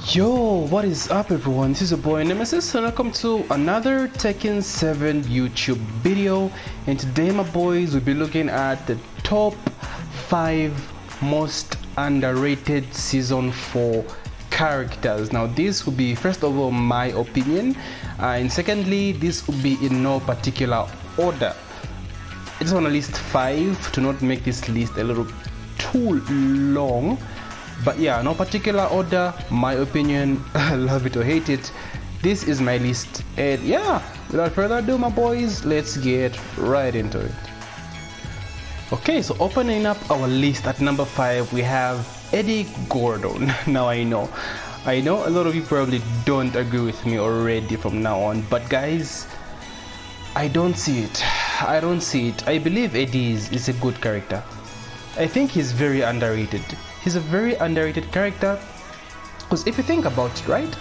Yo, what is up everyone? This is your boy Nemesis and welcome to another Tekken 7 YouTube video. And today my boys will be looking at the top 5 most underrated season 4 characters. Now this will be first of all my opinion, and secondly this will be in no particular order. I just want to list 5 to not make this list a little too long. But yeah, no particular order, my opinion, love it or hate it, this is my list. And yeah, without further ado my boys, let's get right into it. Okay, so opening up our list at number 5 we have Eddie Gordon. Now I know a lot of you probably don't agree with me already from now on, but guys, I don't see it. I believe Eddie is a good character. I think he's very underrated. He's a very underrated character because if you think about it, right,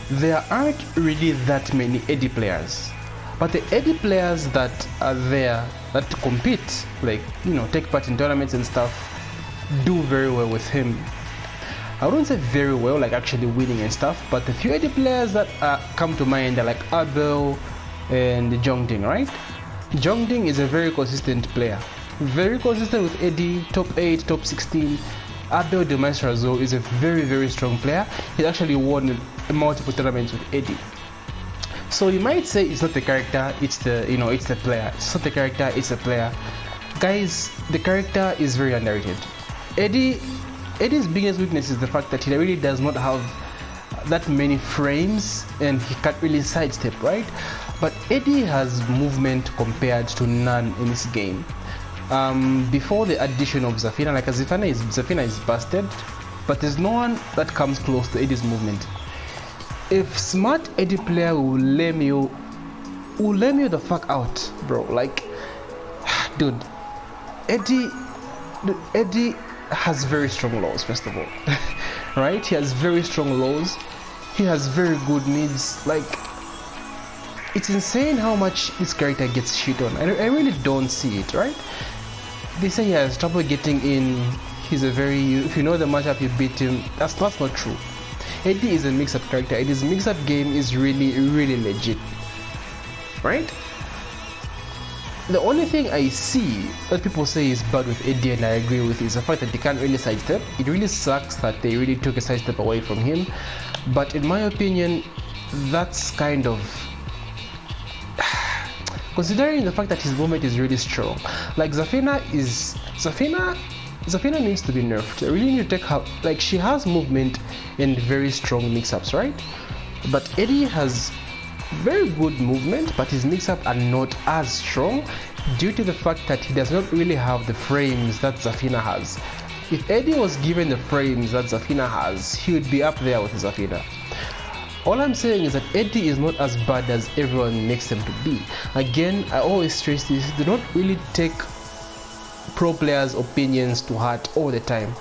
there aren't really that many Eddie players, but the Eddie players that are there that compete, like, you know, take part in tournaments and stuff, do very well with him. I wouldn't say very well, like actually winning and stuff, but the few Eddie players that come to mind are like Abel and Jongding, right? Jongding is a very consistent player, very consistent with Eddie, top 8, top 16. Abel de Maestrazzo is a very strong player. He's actually won multiple tournaments with Eddie. So you might say it's not the character, it's the, you know, it's the player. It's not the character, it's the player. Guys, the character is very underrated. Eddie's biggest weakness is the fact that he really does not have that many frames and he can't really sidestep, right? But Eddie has movement compared to none in this game. Before the addition of Zafina, like Zafina is busted, but there's no one that comes close to Eddie's movement. If smart Eddie player will lame you the fuck out, bro. Like, dude, Eddie has very strong laws, first of all. Right? He has very strong laws. He has very good needs. Like, it's insane how much this character gets shit on. I really don't see it, right? They say he has trouble getting in. He's a very, if you know the matchup you beat him, that's not true. Eddie is a mix-up character. Eddie's mix-up game is really legit, right? The only thing I see that people say is bad with Eddie, and I agree with, is the fact that he can't really sidestep. It really sucks that they really took a sidestep away from him, but in my opinion that's kind of, considering the fact that his movement is really strong. Like Zafina needs to be nerfed. I really need to take her, like, she has movement and very strong mix-ups, right? But Eddie has very good movement, but his mix-ups are not as strong due to the fact that he does not really have the frames that Zafina has. If Eddie was given the frames that Zafina has, he would be up there with Zafina. All I'm saying is that Eddie is not as bad as everyone makes him to be. Again, I always stress this, do not really take pro players' opinions to heart all the time.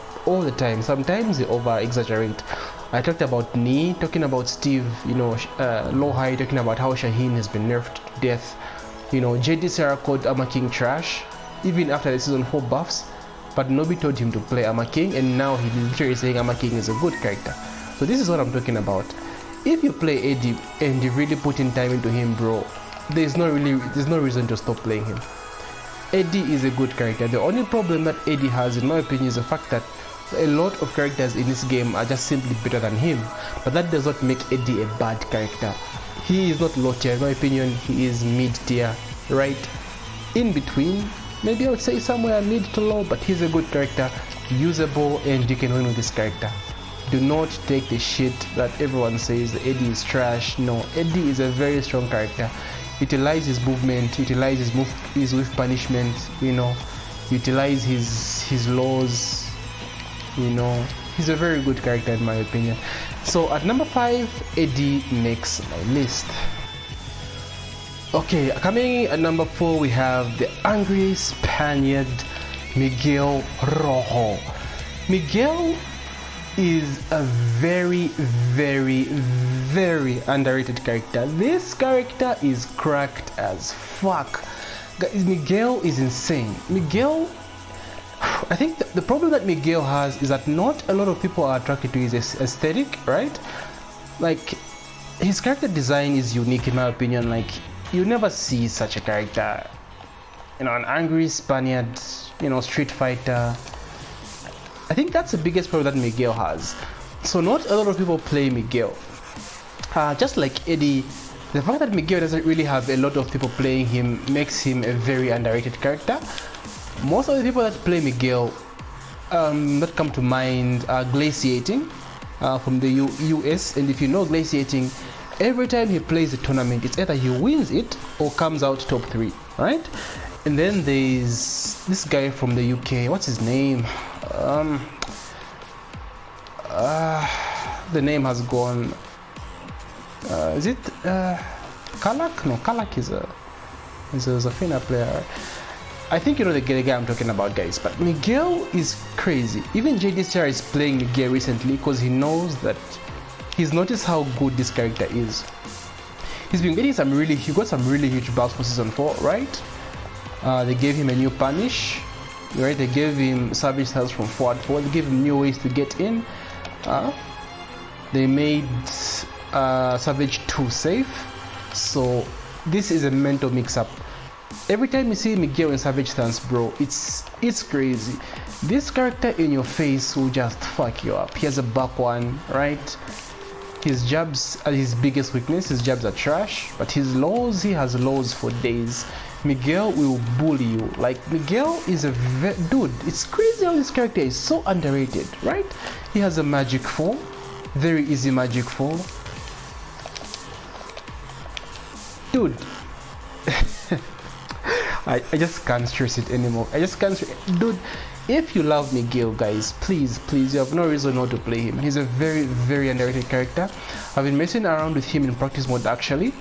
Sometimes they over exaggerate. I talked about Ni, talking about Steve, you know, Lohai, talking about how Shaheen has been nerfed to death. You know, JD Sarah called Ama King trash, even after the season 4 buffs, but nobody told him to play Ama King, and now he's literally saying Ama King is a good character. So this is what I'm talking about. If you play Eddie and you really put in time into him, bro, there's no reason to stop playing him. Eddie is a good character. The only problem that Eddie has, in my opinion, is the fact that a lot of characters in this game are just simply better than him. But that does not make Eddie a bad character. He is not low tier, in my opinion. He is mid tier, right in between. Maybe I would say somewhere mid to low, but he's a good character, usable, and you can win with this character. Do not take the shit that everyone says that Eddie is trash. No, Eddie is a very strong character. Utilize his movement, utilize his whiff punishment, you know, utilize his laws, you know. He's a very good character in my opinion. So at number 5, Eddie makes my list. Okay, coming at number 4 we have the angry Spaniard Miguel Rojo. Miguel is a very underrated character. This character is cracked as fuck. Guys, Miguel is insane. Miguel, I think the problem that Miguel has is that not a lot of people are attracted to his aesthetic, right? Like, his character design is unique in my opinion. Like, you never see such a character, you know, an angry Spaniard, you know, street fighter. I think that's the biggest problem that Miguel has. So not a lot of people play Miguel. Just like Eddie, the fact that Miguel doesn't really have a lot of people playing him makes him a very underrated character. Most of the people that play Miguel that come to mind are Glaciating from the US, and if you know Glaciating, every time he plays the tournament, it's either he wins it or comes out top 3, right? And then there's this guy from the UK, what's his name? The name has gone. Is it Kalak? No, Kalak is a Zafina player. I think you know the guy I'm talking about, guys. But Miguel is crazy. Even JDCR is playing Miguel recently because he knows that he's noticed how good this character is. He's been getting he got some really huge buffs for season 4, right? They gave him a new punish, right? They gave him savage styles from forward 4. They gave him new ways to get in. They made Savage 2 safe. So this is a mental mix-up. Every time you see Miguel in Savage stance, bro, it's crazy. This character in your face will just fuck you up. He has a back one, right? His jabs are his biggest weakness. His jabs are trash, but his lows, he has lows for days. Miguel will bully you. Like, Miguel is a dude. It's crazy how this character is so underrated, right? He has a magic fall, very easy magic fall. Dude, I just can't stress it anymore. I just can't. Dude, if you love Miguel, guys, please, you have no reason not to play him. He's a very underrated character. I've been messing around with him in practice mode actually,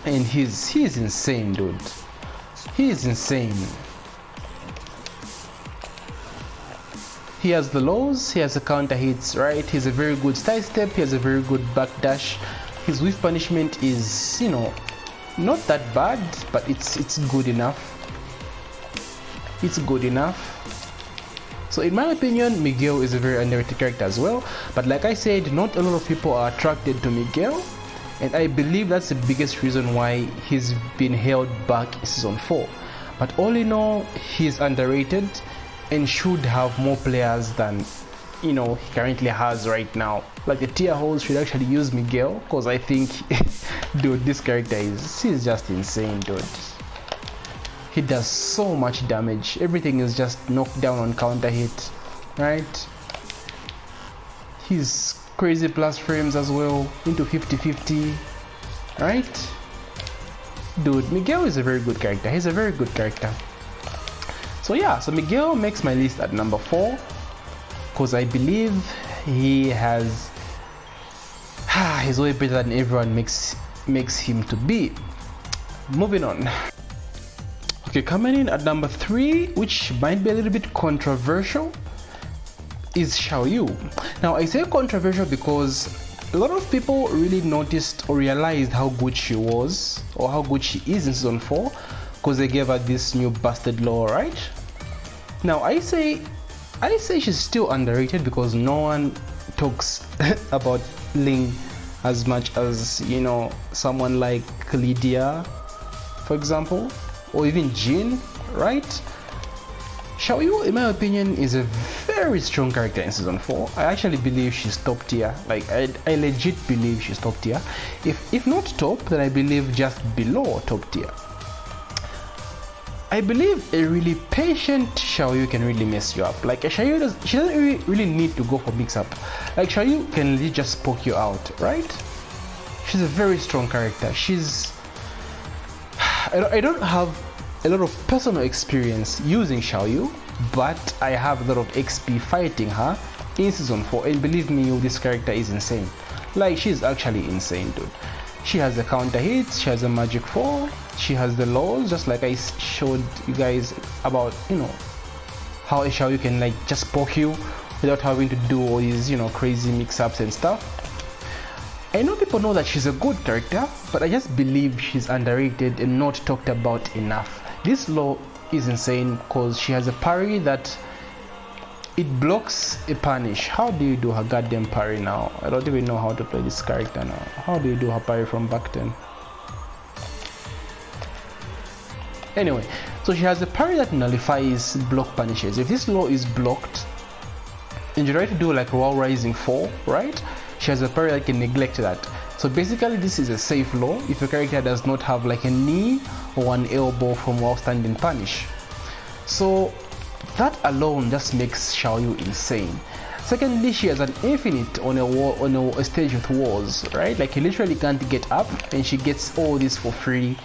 and he's insane, dude. He is insane. He has the lows, he has the counter hits, right? He's a very good side step, he has a very good backdash. His whiff punishment is, you know, not that bad, but it's good enough. It's good enough. So in my opinion, Miguel is a very underrated character as well. But like I said, not a lot of people are attracted to Miguel, and I believe that's the biggest reason why he's been held back in season 4. But all in all, he's underrated and should have more players than, you know, he currently has right now. Like, the tier holes should actually use Miguel, because I think dude, this character he's just insane, dude. He does so much damage. Everything is just knocked down on counter hit, right? He's crazy plus frames as well, into 50-50, right? Dude, Miguel is a very good character. He's a very good character. So yeah, so Miguel makes my list at number 4, because I believe he has he's way better than everyone makes him to be. Moving on. Okay, coming in at number 3, which might be a little bit controversial, is Xiaoyu. Now I say controversial because a lot of people really noticed or realized how good she was, or how good she is in season 4, because they gave her this new busted law, right? Now I say she's still underrated because no one talks about Ling as much as, you know, someone like Lydia, for example, or even Jin, right? Xiaoyu, in my opinion, is a very strong character in season 4. I actually believe she's top tier. Like, I legit believe she's top tier. If not top, then I believe just below top tier. I believe a really patient Xiaoyu can really mess you up. Like, she doesn't really need to go for mix-up. Like, Xiaoyu can really just poke you out, right? She's a very strong character. I don't have a lot of personal experience using Xiaoyu, but I have a lot of XP fighting her in season 4, and believe me, this character is insane. Like, she's actually insane, dude. She has the counter hits, she has a magic fall, she has the lows, just like I showed you guys about, you know, how a Xiaoyu can like just poke you without having to do all these, you know, crazy mix-ups and stuff. I know people know that she's a good character, but I just believe she's underrated and not talked about enough. This law is insane because she has a parry that it blocks a punish. How do you do her goddamn parry now? I don't even know how to play this character now. How do you do her parry from back then? Anyway, so she has a parry that nullifies block punishes. If this low is blocked and you try to do like wall rising 4, right? She has a parry that can neglect that. So basically this is a safe low if your character does not have like a knee or an elbow from while standing punish. So that alone just makes Xiaoyu insane. Secondly, she has an infinite on a wall, on a stage with walls, right? Like you literally can't get up and she gets all this for free.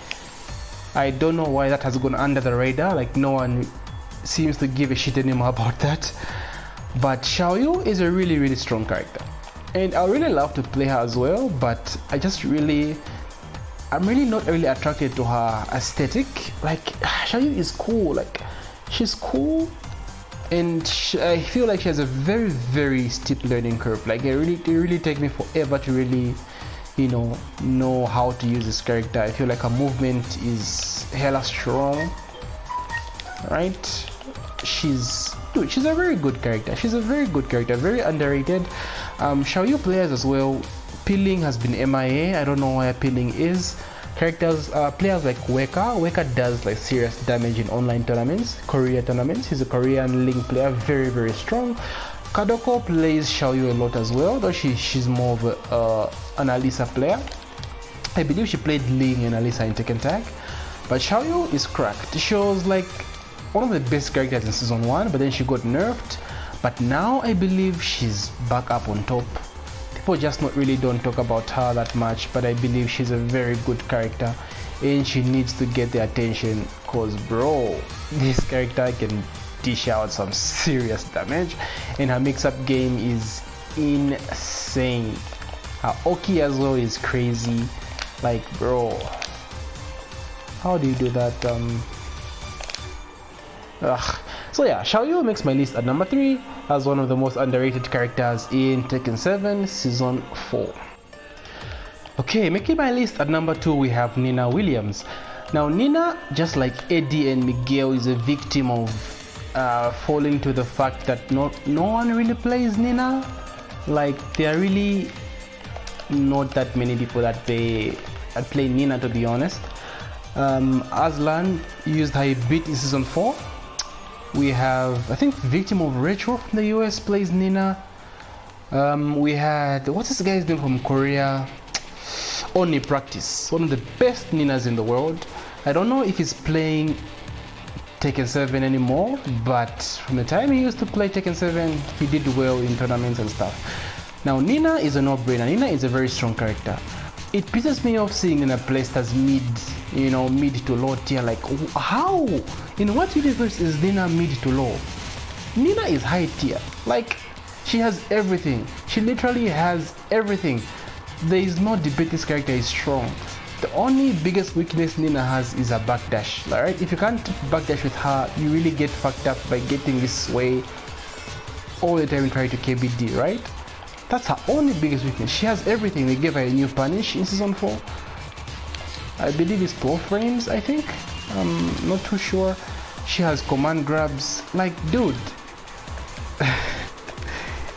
I don't know why that has gone under the radar, like no one seems to give a shit anymore about that. But Xiaoyu is a really strong character. And I really love to play her as well, but I'm really not really attracted to her aesthetic. Like Xiaoyu is cool, like she's cool, and I feel like she has a very steep learning curve. Like it really takes me forever to really, you know how to use this character. I feel like her movement is hella strong, right? She's a very good character. She's a very good character, very underrated. Xiaoyu players as well, peeling has been MIA. I don't know where peeling is. Characters, players like Weka does like serious damage in online tournaments, Korea tournaments. He's a Korean Link player, very strong. Kadoko plays Xiaoyu a lot as well, though she's more of an Alisa player. I believe she played Ling and Alisa in Tekken Tag, but Xiaoyu is cracked. She was like one of the best characters in season 1, but then she got nerfed. But now I believe she's back up on top. People just don't talk about her that much, but I believe she's a very good character and she needs to get the attention, cause bro, this character can dish out some serious damage and her mix-up game is insane. Her Oki as well is crazy. Like bro, how do you do that? So yeah, Xiaoyu makes my list at number 3 as one of the most underrated characters in Tekken 7 Season 4. Okay, making my list at number 2 we have Nina Williams. Now Nina, just like Eddie and Miguel, is a victim of falling to the fact that no one really plays Nina. Like there are really not that many people that play Nina, to be honest. Aslan used her a bit in Season 4. We have, I think, Victim of Retro from the US plays Nina. We had, what's this guy's name from Korea? Only Practice, one of the best Ninas in the world. I don't know if he's playing Tekken 7 anymore, but from the time he used to play Tekken 7, he did well in tournaments and stuff. Now Nina is a no-brainer. Nina is a very strong character. It pisses me off seeing Nina placed as mid to low tier. Like how? In what universe is Nina mid to low? Nina is high tier. Like she has everything. She literally has everything. There is no debate this character is strong. The only biggest weakness Nina has is a backdash. Right? If you can't backdash with her, you really get fucked up by getting this way all the time and trying to KBD, right? That's her only biggest weakness. She has everything. They gave her a new punish in Season 4. I believe it's 12 frames, I think. I'm not too sure. She has command grabs. Like, dude.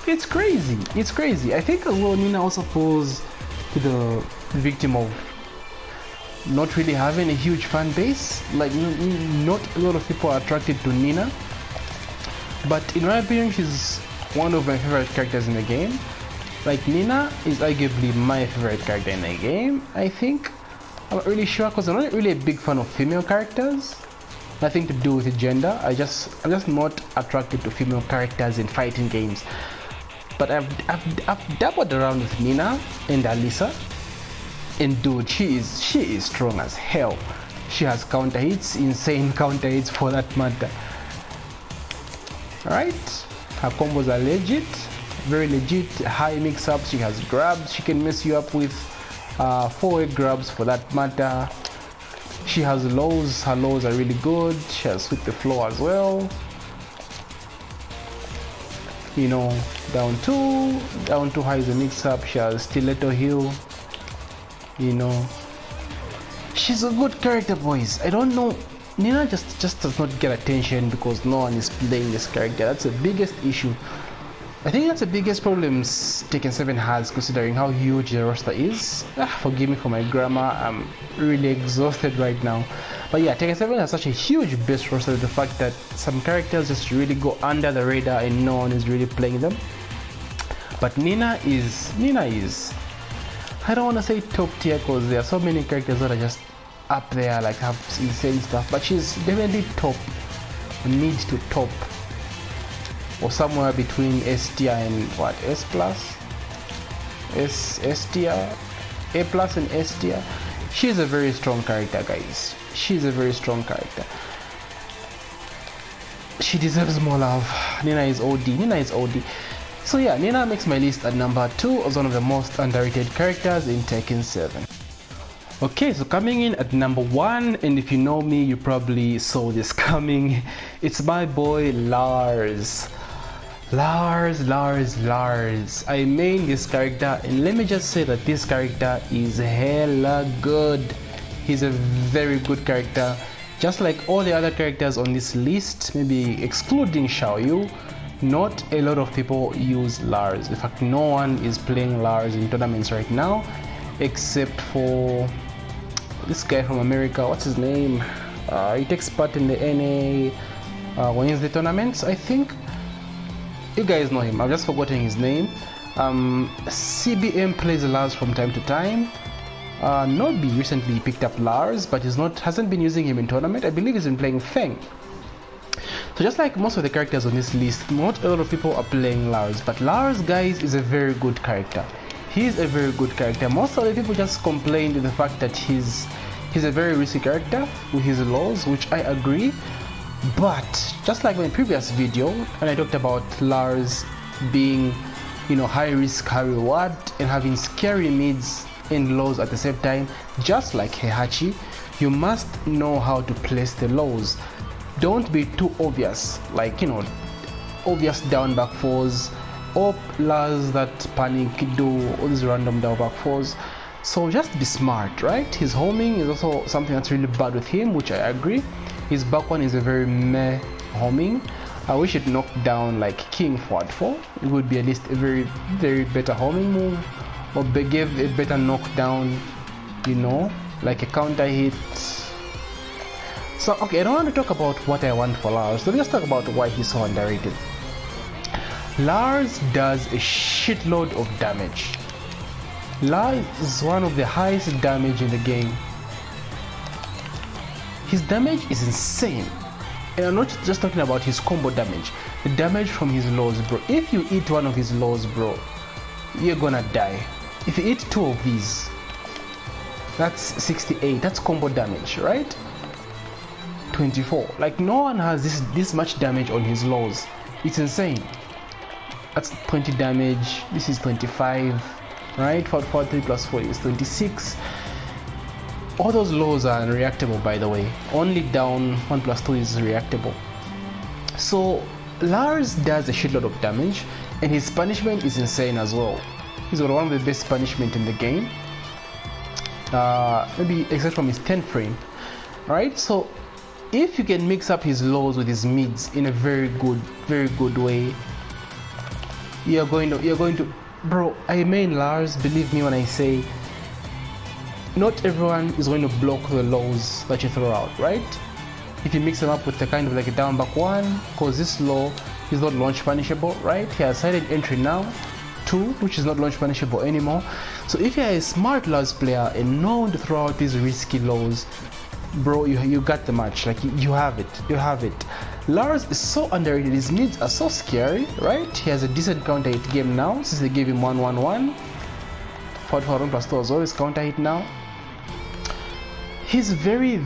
It's crazy. It's crazy. I think as well Nina also falls to the victim of not really having a huge fan base. Like, not a lot of people are attracted to Nina. But in my opinion, she's one of my favorite characters in the game. Like Nina is arguably my favorite character in the game, I think. I'm not really sure because I'm not really a big fan of female characters. Nothing to do with gender. I'm just not attracted to female characters in fighting games. But I've dabbled around with Nina and Alisa, and dude, she is strong as hell. She has counter hits, insane counter hits for that matter. Alright, her combos are legit. Very legit, high mix-ups. She has grabs. She can mess you up with 4-way grabs for that matter. She has lows. Her lows are really good. She has sweep the floor as well. You know, down two high is a mix-up. She has stiletto heel. You know, she's a good character, boys. I don't know Nina just does not get attention because no one is playing this character. That's the biggest issue. I think that's the biggest problem Tekken 7 has, considering how huge the roster is. Forgive me for my grammar, I'm really exhausted right now. But yeah, Tekken 7 has such a huge base roster, the fact that some characters just really go under the radar and no one is really playing them. But Nina is, I don't want to say top tier because there are so many characters that are just up there, like have insane stuff, but she's definitely top, mid to top, or somewhere between S tier and what, S plus, S tier, A plus and S tier. She's a very strong character, guys. She's a very strong character. She deserves more love. Nina is OD. Nina is OD. So yeah, Nina makes my list at number 2 as one of the most underrated characters in Tekken 7. Okay, so coming in at number 1, and if you know me, you probably saw this coming. It's my boy Lars. Lars. I main this character, and let me just say that this character is hella good. He's a very good character, just like all the other characters on this list, maybe excluding Xiaoyu. Not a lot of people use Lars. In fact, no one is playing Lars in tournaments right now, except for this guy from America. What's his name? He takes part in the NA Wednesday tournaments, I think. You guys know him. I've just forgotten his name. CBM plays Lars from time to time. Nobby recently picked up Lars, but hasn't been using him in tournament. I believe he's been playing Feng. So just like most of the characters on this list, not a lot of people are playing Lars, but Lars, guys, is a very good character. He's a very good character. Most of the people just complain to the fact that he's a very risky character with his laws, which I agree. But just like my previous video, when I talked about Lars being, high risk, high reward, and having scary mids and lows at the same time, just like Heihachi, you must know how to place the lows. Don't be too obvious, like obvious down back fours, or Lars that panic, do all these random down back fours. So just be smart, right? His homing is also something that's really bad with him, which I agree. His back one is a very meh homing. I wish it knocked down like King forward 4. It would be at least a very, very better homing move, or give a better knockdown, like a counter hit. So okay, I don't want to talk about what I want for Lars, so let's talk about why he's so underrated. Lars does a shitload of damage. Lars is one of the highest damage in the game. His damage is insane. And I'm not just talking about his combo damage, the damage from his lows, bro. If you eat one of his lows, bro, you're gonna die. If you eat 2 of these, that's 68, that's combo damage, right? 24. Like, no one has this much damage on his lows. It's insane. That's 20 damage. This is 25, right? 43 plus 4 is 26. All those lows are unreactable, by the way. Only down 1 plus 2 is reactable. So Lars does a shitload of damage, and his punishment is insane as well. He's got one of the best punishment in the game, maybe except from his 10th frame, right? So if you can mix up his lows with his mids in a very good way, you're going to, bro. I mean, Lars, believe me when I say, not everyone is going to block the lows that you throw out, right? If you mix them up with the kind of like a down back one, because this low is not launch punishable, right? He has silent entry now, 2, which is not launch punishable anymore. So if you're a smart Lars player and know to throw out these risky lows, bro, you got the match. Like, you have it. Lars is so underrated. His mids are so scary, right? He has a decent counter hit game now, since they gave him 1-1-1. 4-1 plus 2 is always counter hit now. He's very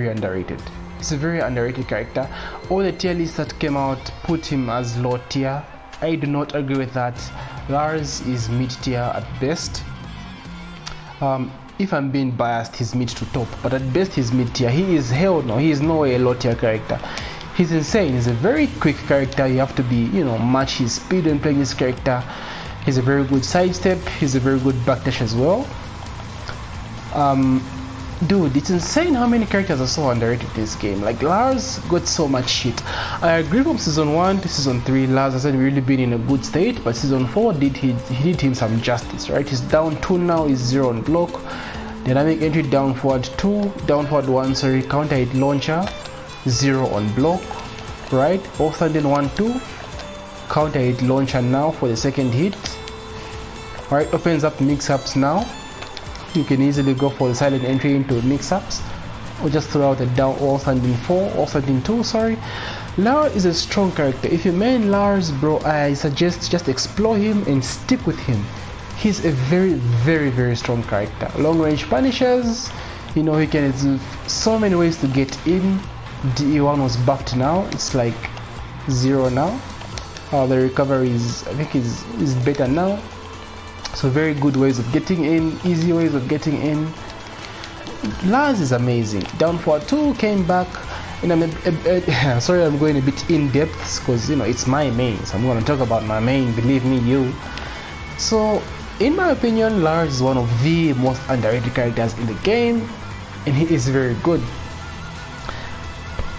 underrated. He's a very underrated character. All the tier lists that came out put him as low tier. I do not agree with that. Lars is mid tier at best. If I'm being biased, he's mid to top, but at best he's mid tier. He is no way a low tier character. He's insane. He's a very quick character. You have to be, match his speed when playing this character. He's a very good sidestep. He's a very good backdash as well. dude, it's insane how many characters are so underrated in this game. Like Lars got so much shit. I agree from season 1 to season 3, Lars hasn't really been in a good state, but season 4 he did him some justice, right? He's down 2 now, he's 0 on block. Dynamic entry down forward 2, down forward 1, sorry, counter hit launcher, 0 on block, right? Off standing 1-2, counter hit launcher now for the second hit. Alright, opens up mix-ups now. You can easily go for the silent entry into mix-ups, or just throw out a down all standing 4, all standing 2, sorry. Lars is a strong character. If you main Lars, bro, I suggest just explore him and stick with him. He's a very strong character. Long range punishes, you know, he can do so many ways to get in. DE1 was buffed now, it's like 0 now. The recovery is, I think, is better now. So very good ways of getting in, easy ways of getting in. Lars is amazing. Down forward 2 came back, and I'm sorry I'm going a bit in depth because, you know, it's my main, so I'm going to talk about my main, believe me, you. So in my opinion, Lars is one of the most underrated characters in the game, and he is very good.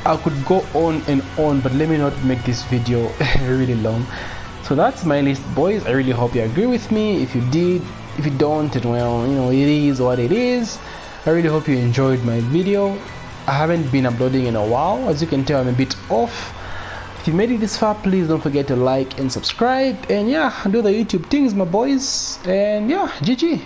I could go on and on, but let me not make this video really long. So that's my list, boys. I really hope you agree with me. If you did, if you don't, then well, you know, it is what it is. I really hope you enjoyed my video. I haven't been uploading in a while, as you can tell I'm a bit off. If you made it this far, please don't forget to like and subscribe, and yeah, do the YouTube things, my boys, and yeah, GG.